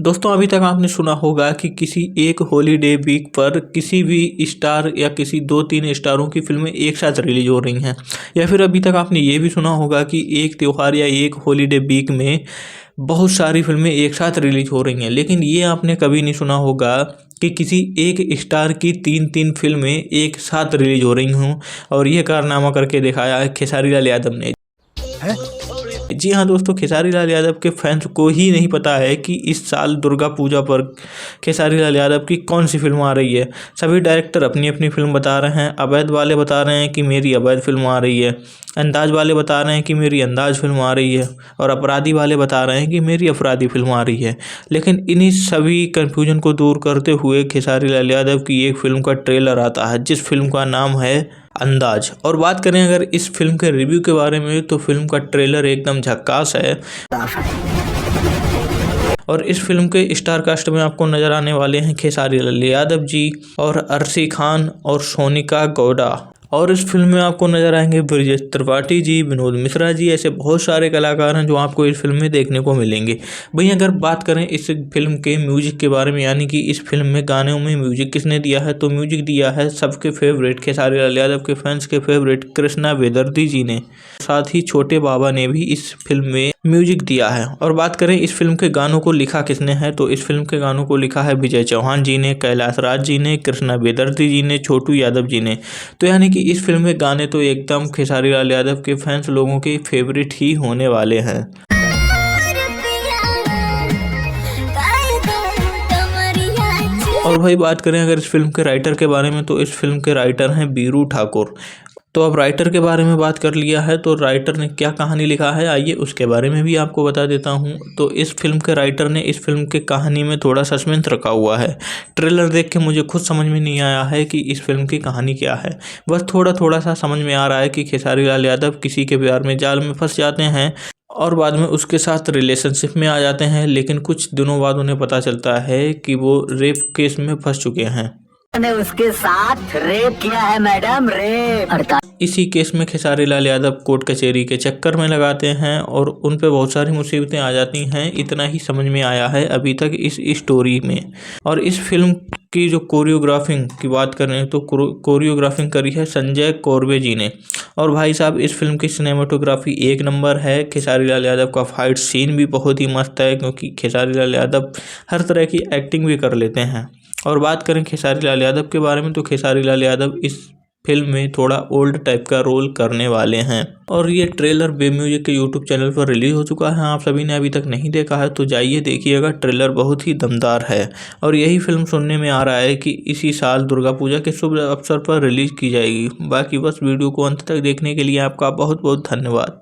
दोस्तों अभी तक आपने सुना होगा कि किसी एक हॉलीडे वीक पर किसी भी स्टार या किसी 2-3 स्टारों की फिल्में एक साथ रिलीज हो रही हैं, या फिर अभी तक आपने ये भी सुना होगा कि एक त्यौहार या एक हॉलीडे वीक में बहुत सारी फिल्में एक साथ रिलीज हो रही हैं। लेकिन ये आपने कभी नहीं सुना होगा कि किसी एक स्टार की 3-3 फिल्में एक साथ रिलीज हो रही हों, और यह कारनामा करके दिखाया है खेसारी लाल यादव ने। जी हाँ दोस्तों, खेसारी लाल यादव के फैंस को ही नहीं पता है कि इस साल दुर्गा पूजा पर खेसारी लाल यादव की कौन सी फिल्म आ रही है। सभी डायरेक्टर अपनी अपनी फिल्म बता रहे हैं। अवैध वाले बता रहे हैं कि मेरी अवैध फिल्म आ रही है, अंदाज वाले बता रहे हैं कि मेरी अंदाज फिल्म आ रही है, और अपराधी वाले बता रहे हैं कि मेरी अपराधी फिल्म आ रही है। लेकिन इन्हीं सभी कन्फ्यूजन को दूर करते हुए खेसारी लाल यादव की एक फिल्म का ट्रेलर आता है, जिस फिल्म का नाम है अंदाज। और बात करें अगर इस फिल्म के रिव्यू के बारे में, तो फिल्म का ट्रेलर एकदम झक्कास है। और इस फिल्म के स्टार कास्ट में आपको नजर आने वाले हैं खेसारी लाल यादव जी, और अर्शी खान और सोनिका गौड़ा। और इस फिल्म में आपको नजर आएंगे ब्रिजेश त्रिपाठी जी, विनोद मिश्रा जी। ऐसे बहुत सारे कलाकार हैं जो आपको इस फिल्म में देखने को मिलेंगे। भाई अगर बात करें इस फिल्म के म्यूजिक के बारे में, यानी कि इस फिल्म में गानों में म्यूजिक किसने दिया है, तो म्यूजिक दिया है सबके फेवरेट, खेसारी लाल यादव के फैंस के फेवरेट कृष्णा बेदर्जी जी ने। साथ ही छोटे बाबा ने भी इस फिल्म में म्यूजिक दिया है। और बात करें इस फिल्म के गानों को लिखा किसने है, तो इस फिल्म के गानों को लिखा है विजय चौहान जी ने, कैलाश राज जी ने, कृष्णा बेदर्जी जी ने, छोटू यादव जी ने। तो यानी कि इस फिल्म में गाने तो एकदम खेसारी लाल यादव के फैंस लोगों के फेवरेट ही होने वाले हैं। और भाई बात करें अगर इस फिल्म के राइटर के बारे में, तो इस फिल्म के राइटर हैं बीरू ठाकुर। तो अब राइटर के बारे में बात कर लिया है, तो राइटर ने क्या कहानी लिखा है, आइए उसके बारे में भी आपको बता देता हूं। तो इस फिल्म के राइटर ने इस फिल्म के कहानी में थोड़ा सस्पेंस रखा हुआ है। ट्रेलर देख के मुझे खुद समझ में नहीं आया है कि इस फिल्म की कहानी क्या है। बस थोड़ा सा समझ में आ रहा है कि खेसारी लाल यादव किसी के प्यार में जाल में फंस जाते हैं और बाद में उसके साथ रिलेशनशिप में आ जाते हैं। लेकिन कुछ दिनों बाद उन्हें पता चलता है कि वो रेप केस में फंस चुके हैं। मैंने उसके साथ रेप किया है मैडम, रेप। इसी केस में खेसारी लाल यादव कोर्ट कचहरी के चक्कर में लगाते हैं और उन पे बहुत सारी मुसीबतें आ जाती हैं। इतना ही समझ में आया है अभी तक इस स्टोरी में। और इस फिल्म की जो कोरियोग्राफिंग की बात करें, तो कोरियोग्राफिंग करी है संजय कौरवे जी ने। और भाई साहब इस फिल्म की सिनेमाटोग्राफी एक नंबर है। खेसारी लाल यादव का फाइट सीन भी बहुत ही मस्त है, क्योंकि खेसारी लाल यादव हर तरह की एक्टिंग भी कर लेते हैं। और बात करें खेसारी लाल यादव के बारे में, तो खेसारी लाल यादव इस फिल्म में थोड़ा ओल्ड टाइप का रोल करने वाले हैं। और ये ट्रेलर बे म्यूजिक के यूट्यूब चैनल पर रिलीज हो चुका है। आप सभी ने अभी तक नहीं देखा है तो जाइए देखिएगा, ट्रेलर बहुत ही दमदार है। और यही फिल्म सुनने में आ रहा है कि इसी साल दुर्गा पूजा के शुभ अवसर पर रिलीज की जाएगी। बाकी बस वीडियो को अंत तक देखने के लिए आपका बहुत बहुत धन्यवाद।